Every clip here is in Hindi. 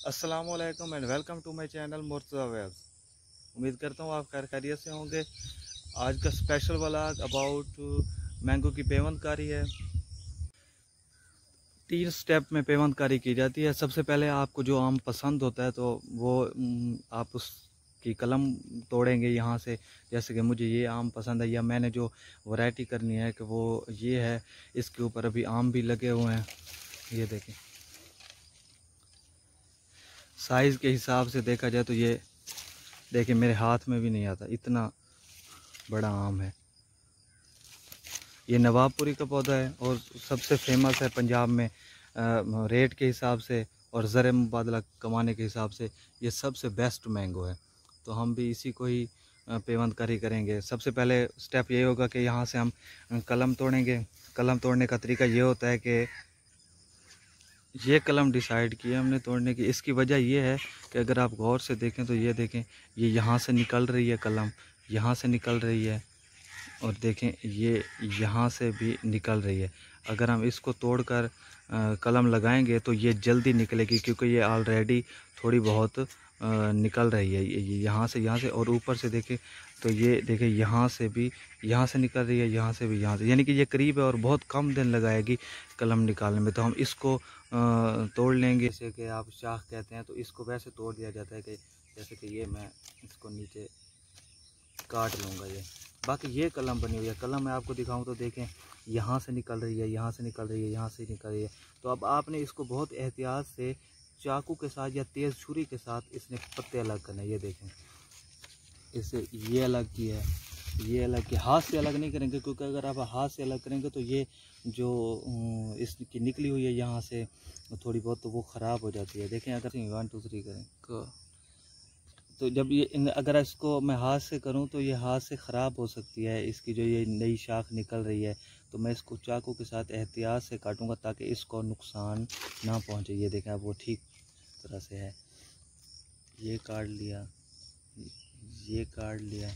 अस्सलामुअलैकुम and welcome to my channel Murtaza webs. उम्मीद करता हूँ आप खैरियत से होंगे। आज का स्पेशल व्लॉग अबाउट मैंगो की पेवंदकारी है। 3 स्टेप में पेवंदकारी की जाती है। सबसे पहले आपको जो आम पसंद होता है तो वो आप उसकी कलम तोड़ेंगे यहाँ से। जैसे कि मुझे ये आम पसंद है या मैंने जो वैरायटी करनी है कि वो ये है। इसके ऊपर अभी आम भी लगे हुए हैं, ये देखें। साइज़ के हिसाब से देखा जाए तो ये देखिए मेरे हाथ में भी नहीं आता, इतना बड़ा आम है। ये नवाबपुरी का पौधा है और सबसे फेमस है पंजाब में रेट के हिसाब से और ज़र मुबादला कमाने के हिसाब से ये सबसे बेस्ट मैंगो है। तो हम भी इसी को ही पेवंदकारी करेंगे। सबसे पहले स्टेप ये होगा कि यहाँ से हम कलम तोड़ेंगे। कलम तोड़ने का तरीका ये होता है कि ये कलम डिसाइड किया हमने तोड़ने की। इसकी वजह ये है कि अगर आप गौर से देखें तो ये देखें, ये यहाँ से निकल रही है कलम, यहाँ से निकल रही है और देखें ये यहाँ से भी निकल रही है। अगर हम इसको तोड़कर कलम लगाएंगे तो ये जल्दी निकलेगी, क्योंकि ये ऑलरेडी थोड़ी बहुत निकल रही है। ये यहाँ से और ऊपर से देखें तो ये देखें यहाँ से भी, यहाँ से निकल रही है, यहाँ से भी, यहाँ से, यानी कि ये करीब है और बहुत कम दिन लगाएगी कलम निकालने में। तो हम इसको तोड़ लेंगे। जैसे कि आप शाख कहते हैं तो इसको वैसे तोड़ दिया जाता है कि जैसे कि ये मैं इसको नीचे काट लूँगा ये। बाकी ये कलम बनी हुई है। कलम मैं आपको दिखाऊं तो देखें यहाँ से निकल रही है, यहाँ से निकल रही है, यहाँ से निकल रही है। तो अब आपने इसको बहुत एहतियात से चाकू के साथ या तेज़ छुरी के साथ इसने पत्ते अलग करने। ये देखें, इससे ये अलग किया है, ये अलग किया। हाथ से अलग नहीं करेंगे, क्योंकि अगर आप हाथ से अलग करेंगे तो ये जो इसकी निकली हुई है यहाँ से थोड़ी बहुत, तो वो ख़राब हो जाती है। देखें अगर 1 2 3 करें तो जब ये अगर इसको मैं हाथ से करूं तो ये हाथ से ख़राब हो सकती है। इसकी जो ये नई शाख निकल रही है तो मैं इसको चाकू के साथ एहतियात से काटूंगा ताकि इसको नुकसान ना पहुंचे। ये देखें अब वो ठीक तरह से है। ये काट लिया, ये काट लिया।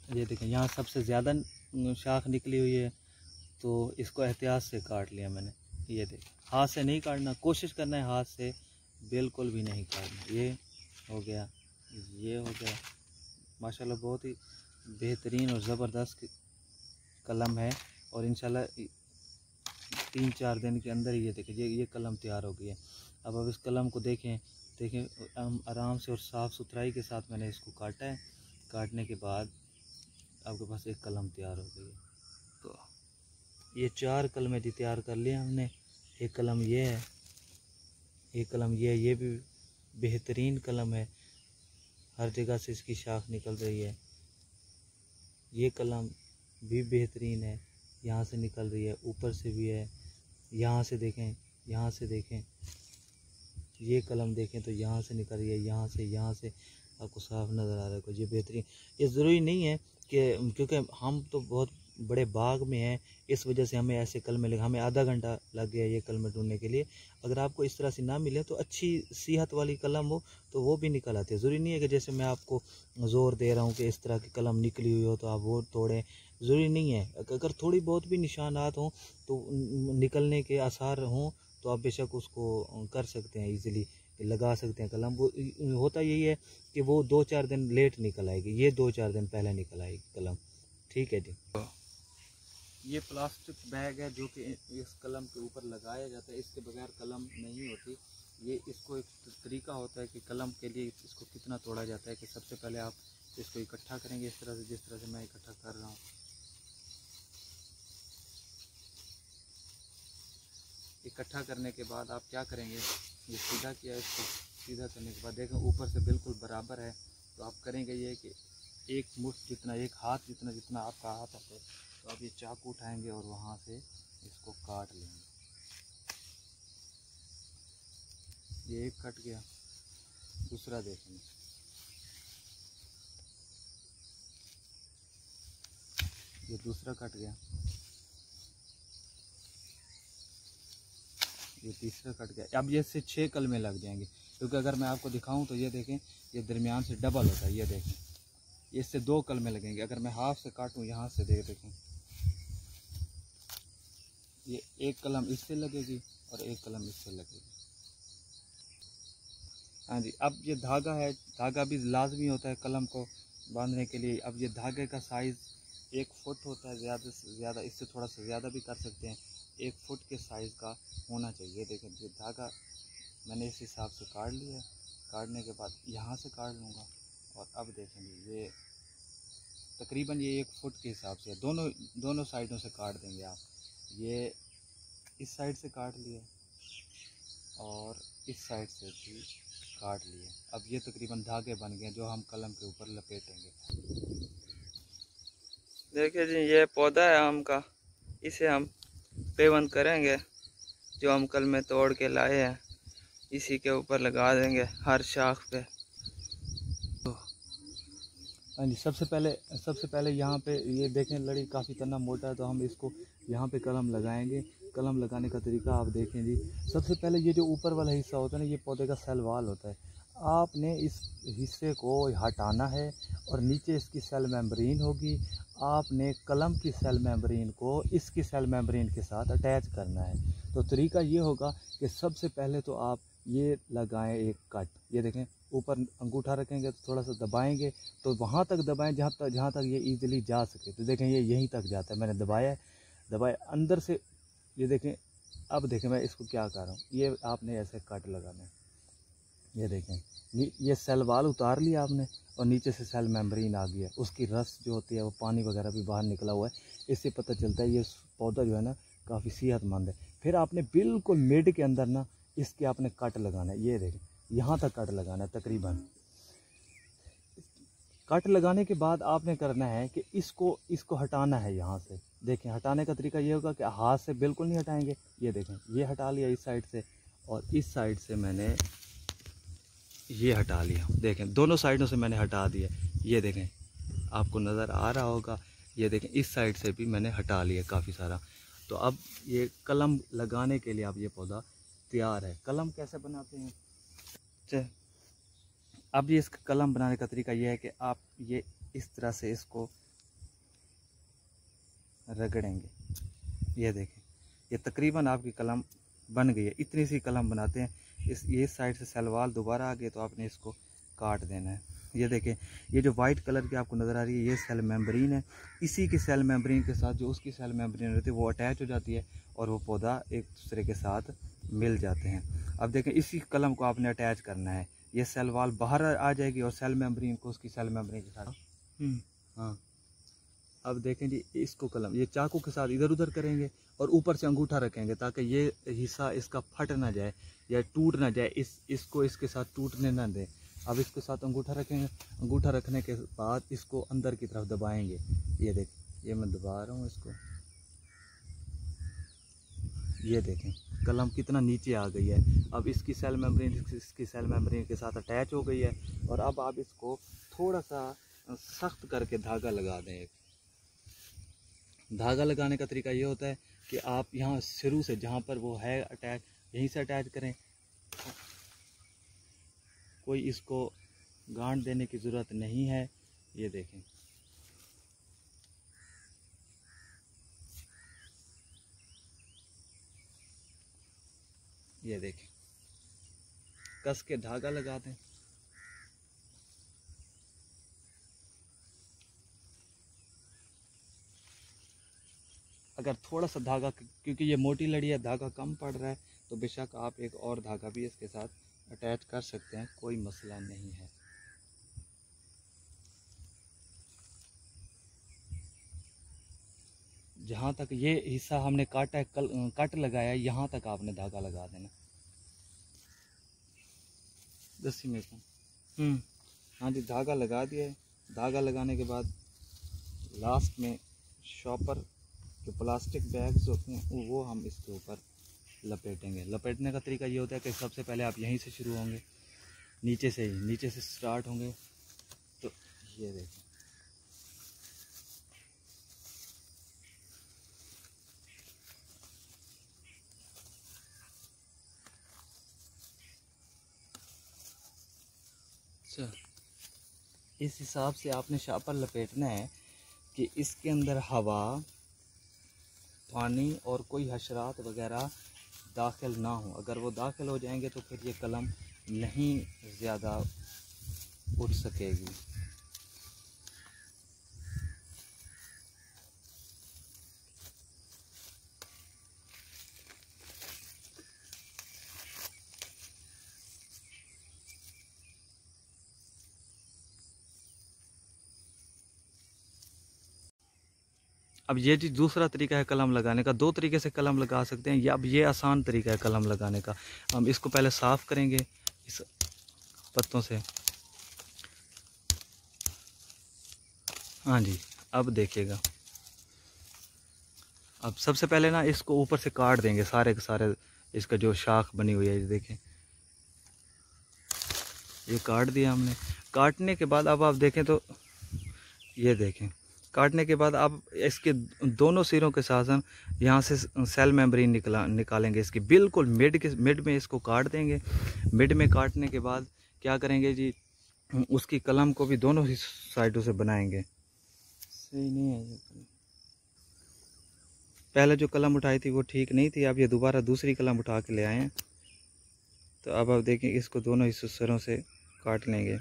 ये देखें यहाँ सबसे ज़्यादा शाख निकली हुई है तो इसको एहतियात से काट लिया मैंने। ये देखें, हाथ से नहीं काटना, कोशिश करना है हाथ से बिल्कुल भी नहीं काटना। ये हो गया, ये हो गया। माशाल्लाह बहुत ही बेहतरीन और ज़बरदस्त कलम है और इंशाल्लाह 3-4 दिन के अंदर ही ये देखें ये कलम तैयार हो गई है। अब इस कलम को देखें आराम से और साफ़ सुथराई के साथ मैंने इसको काटा है। काटने के बाद आपके पास एक कलम तैयार हो गई है। तो ये 4 कलमें तैयार कर लिए हमने। एक कलम ये है, एक कलम ये भी बेहतरीन कलम है, हर जगह से इसकी शाख निकल रही है। ये कलम भी बेहतरीन है, यहाँ से निकल रही है, ऊपर से भी है। यहाँ से देखें, यहाँ से देखें, ये कलम देखें तो यहाँ से निकल रही है, यहाँ से आपको साफ नज़र आ रहा है। कुछ ये बेहतरीन, ये ज़रूरी नहीं है कि क्योंकि हम तो बहुत बड़े बाग में हैं, इस वजह से हमें ऐसे कलमें लगे। हमें आधा घंटा लग गया ये कलमें ढूंढने के लिए। अगर आपको इस तरह से ना मिले तो अच्छी सेहत वाली कलम हो तो वो भी निकल आती है। ज़रूरी नहीं है कि जैसे मैं आपको ज़ोर दे रहा हूँ कि इस तरह की कलम निकली हुई हो तो आप वो तोड़ें, ज़रूरी नहीं है। अगर थोड़ी बहुत भी निशानात हों तो निकलने के आसार हों तो आप बेशक उसको कर सकते हैं, ईज़िली लगा सकते हैं कलम। वो होता यही है कि वो 2-4 दिन लेट निकल आएगी, ये 2-4 दिन पहले निकल आएगी कलम। ठीक है जी। ये प्लास्टिक बैग है जो कि इस कलम के ऊपर लगाया जाता है, इसके बगैर कलम नहीं होती। ये इसको एक तरीका होता है कि कलम के लिए इसको कितना तोड़ा जाता है कि सबसे पहले आप इसको इकट्ठा करेंगे इस तरह से, जिस तरह से मैं इकट्ठा कर रहा हूँ। इकट्ठा करने के बाद आप क्या करेंगे, ये सीधा किया, इसको सीधा करने के बाद देखें ऊपर से बिल्कुल बराबर है। तो आप करेंगे ये कि एक मुट्ठ जितना, एक हाथ जितना, जितना आपका हाथ है तो आप ये चाकू उठाएंगे और वहाँ से इसको काट लेंगे। ये एक कट गया, दूसरा देखेंगे, ये दूसरा कट गया, ये तीसरा कट गया। अब ये से 6 कलमें लग जाएंगे, क्योंकि अगर मैं आपको दिखाऊं तो ये देखें ये दरमियान से डबल होता है। ये देखें इससे 2 कलमें लगेंगे। अगर मैं हाथ से काटूं यहाँ से देखें ये एक कलम इससे लगेगी और एक कलम इससे लगेगी। हाँ जी, अब ये धागा है, धागा भी लाजमी होता है कलम को बांधने के लिए। अब ये धागे का साइज़ 1 फुट होता है, ज़्यादा से ज़्यादा, इससे थोड़ा सा ज़्यादा भी कर सकते हैं। 1 फुट के साइज़ का होना चाहिए। देखें ये धागा मैंने इस हिसाब से काट लिया है। काटने के बाद यहाँ से काट लूँगा और अब देखेंगे ये तकरीबन ये 1 फुट के हिसाब से दोनों साइडों से काट देंगे आप। ये इस साइड से काट लिया और इस साइड से भी काट लिए। अब ये तकरीबन धागे बन गए जो हम कलम के ऊपर लपेटेंगे। देखिए जी, ये पौधा है आम का, इसे हम पेवंद करेंगे। जो हम कल में तोड़ के लाए हैं इसी के ऊपर लगा देंगे हर शाख पे। हाँ जी, सबसे पहले यहाँ पे ये देखें लड़ी काफ़ी तना मोटा है, तो हम इसको यहाँ पे कलम लगाएंगे। कलम लगाने का तरीका आप देखें जी। सबसे पहले ये जो ऊपर वाला हिस्सा होता है ना, ये पौधे का सेल वाल होता है। आपने इस हिस्से को हटाना है और नीचे इसकी सेल मेम्ब्रेन होगी। आपने कलम की सेल मेम्ब्रेन को इसकी सेल मेम्ब्रेन के साथ अटैच करना है। तो तरीका ये होगा कि सबसे पहले तो आप ये लगाएं एक कट। ये देखें ऊपर अंगूठा रखेंगे तो थोड़ा सा दबाएंगे, तो वहाँ तक दबाएं जहाँ तक ये इजीली जा सके। तो देखें ये यहीं तक जाता है। मैंने दबाया अंदर से। ये देखें, अब देखें मैं इसको क्या कर रहा हूँ। ये आपने ऐसे कट लगाना है। ये देखें ये सेल वाल उतार लिया आपने और नीचे से सेल मेम्ब्रेन आ गया। उसकी रस जो होती है वो पानी वगैरह भी बाहर निकला हुआ है। इससे पता चलता है ये पौधा जो है ना काफ़ी सेहतमंद है। फिर आपने बिल्कुल मिड के अंदर ना इसके आपने कट लगाना है। ये देखें यहाँ तक कट लगाना है तकरीबन। कट लगाने के बाद आपने करना है कि इसको हटाना है यहाँ से। देखें हटाने का तरीका ये होगा कि हाथ से बिल्कुल नहीं हटाएंगे। ये देखें ये हटा लिया इस साइड से और इस साइड से मैंने ये हटा लिया। देखें दोनों साइडों से मैंने हटा दिया। ये देखें आपको नज़र आ रहा होगा। ये देखें इस साइड से भी मैंने हटा लिया काफ़ी सारा। तो अब ये कलम लगाने के लिए अब ये पौधा तैयार है। कलम कैसे बनाते हैं? चल अब ये इसका कलम बनाने का तरीका ये है कि आप ये इस तरह से इसको रगड़ेंगे। ये देखें ये तकरीबन आपकी कलम बन गई है। इतनी सी कलम बनाते हैं। ये साइड से सलवार दोबारा आ गए तो आपने इसको काट देना है। ये देखें ये जो वाइट कलर की आपको नज़र आ रही है ये सेल मेम्ब्रेन है। इसी की सेल मेम्ब्रेन के साथ जो उसकी सेल मेम्ब्रेन रहती है वो अटैच हो जाती है और वो पौधा एक दूसरे के साथ मिल जाते हैं। अब देखें इसी कलम को आपने अटैच करना है। ये सेल वाल बाहर आ जाएगी और सेल मेम्ब्रेन को उसकी सेल मेम्ब्रेन के साथ हाँ। अब देखें जी इसको कलम ये चाकू के साथ इधर उधर करेंगे और ऊपर से अंगूठा रखेंगे ताकि ये हिस्सा इसका फट ना जाए या टूट ना जाए। इसको इसके साथ टूटने ना दें। अब इसके साथ अंगूठा रखेंगे। अंगूठा रखने के बाद इसको अंदर की तरफ दबाएंगे। ये देख ये मैं दबा रहा हूँ इसको। ये देखें कलम कितना नीचे आ गई है। अब इसकी सेल मेम्ब्रेन के साथ अटैच हो गई है और अब आप इसको थोड़ा सा सख्त करके धागा लगा दें। एक धागा लगाने का तरीका ये होता है कि आप यहाँ शुरू से जहाँ पर वो है अटैच यहीं से अटैच करें। कोई इसको गांठ देने की ज़रूरत नहीं है। ये देखें ये देखें कस के धागा लगा दें। अगर थोड़ा सा धागा क्योंकि ये मोटी लड़ी है धागा कम पड़ रहा है तो बेशक आप एक और धागा भी इसके साथ अटैच कर सकते हैं, कोई मसला नहीं है। जहाँ तक ये हिस्सा हमने काटा है कट लगाया है यहाँ तक आपने धागा लगा देना। दसी में हाँ जी धागा लगा दिया है। धागा लगाने के बाद लास्ट में शॉपर जो प्लास्टिक बैग्स होते हैं वो हम इसके ऊपर लपेटेंगे। लपेटने का तरीका ये होता है कि सबसे पहले आप यहीं से शुरू होंगे, नीचे से स्टार्ट होंगे। तो ये देखें इस हिसाब से आपने शापर लपेटना है कि इसके अंदर हवा पानी और कोई हशरात वगैरह दाखिल ना हो। अगर वो दाखिल हो जाएंगे तो फिर ये कलम नहीं ज़्यादा उठ सकेगी। अब ये जी दूसरा तरीका है कलम लगाने का। दो तरीके से कलम लगा सकते हैं, या अब ये आसान तरीका है कलम लगाने का। हम इसको पहले साफ़ करेंगे इस पत्तों से। हाँ जी, अब देखिएगा, अब सबसे पहले ना इसको ऊपर से काट देंगे सारे के सारे। इसका जो शाख बनी हुई है ये देखें, ये काट दिया हमने। काटने के बाद अब आप देखें तो ये देखें, काटने के बाद आप इसके दोनों सिरों के साथ यहाँ से सेल मेम्ब्रेन निकालेंगे इसकी। बिल्कुल मिड में इसको काट देंगे। मिड में काटने के बाद क्या करेंगे जी, उसकी कलम को भी दोनों ही साइडों से बनाएंगे। सही नहीं है ये, पहले जो कलम उठाई थी वो ठीक नहीं थी, अब ये दोबारा दूसरी कलम उठा के ले आए हैं। तो अब आप देखें, इसको दोनों हिस्सों से काट लेंगे।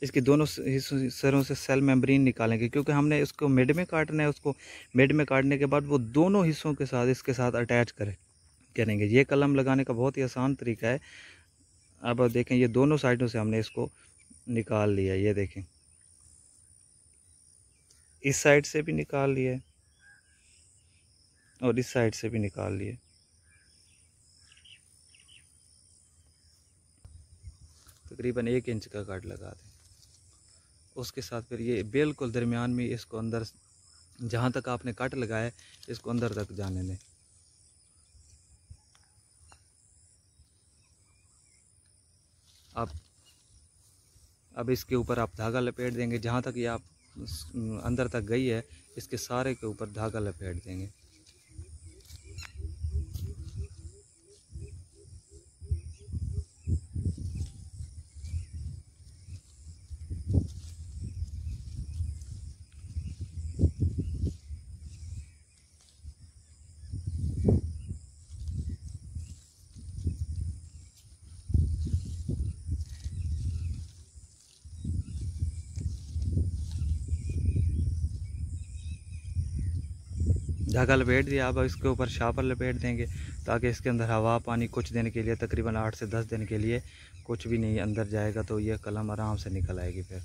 इसके दोनों सिरों से सेल मेम्ब्रेन निकालेंगे, क्योंकि हमने इसको मिड में काटना है। उसको मिड में काटने के बाद वो दोनों हिस्सों के साथ इसके साथ अटैच करेंगे। ये कलम लगाने का बहुत ही आसान तरीका है। अब आप देखें, ये दोनों साइडों से हमने इसको निकाल लिया। ये देखें, इस साइड से भी निकाल लिया और इस साइड से भी निकाल लिए। तकरीबन 1 इंच का कट लगा दें। उसके साथ फिर ये बिल्कुल दरमियान में इसको अंदर, जहाँ तक आपने कट लगाया इसको अंदर तक जाने दें। अब इसके ऊपर आप धागा लपेट देंगे। जहाँ तक ये आप अंदर तक गई है, इसके सारे के ऊपर धागा लपेट देंगे। धागा लपेट दिया। अब इसके ऊपर शापर लपेट देंगे, ताकि इसके अंदर हवा पानी कुछ दिन के लिए, तकरीबन 8 से 10 दिन के लिए कुछ भी नहीं अंदर जाएगा, तो ये कलम आराम से निकल आएगी। फिर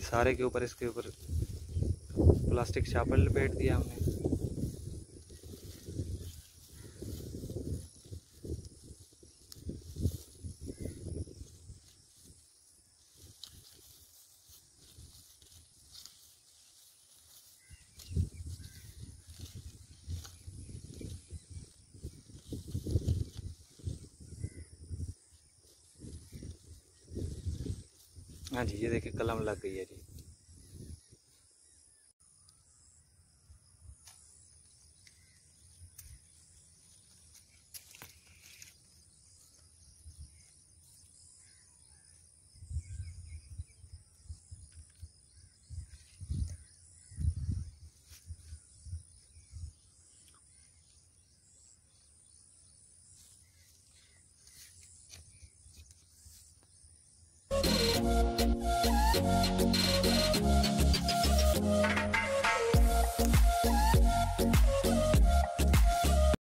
सारे के ऊपर, इसके ऊपर प्लास्टिक शापर लपेट दिया हमने। हाँ जी, ये देखिए कलम लग गई है जी।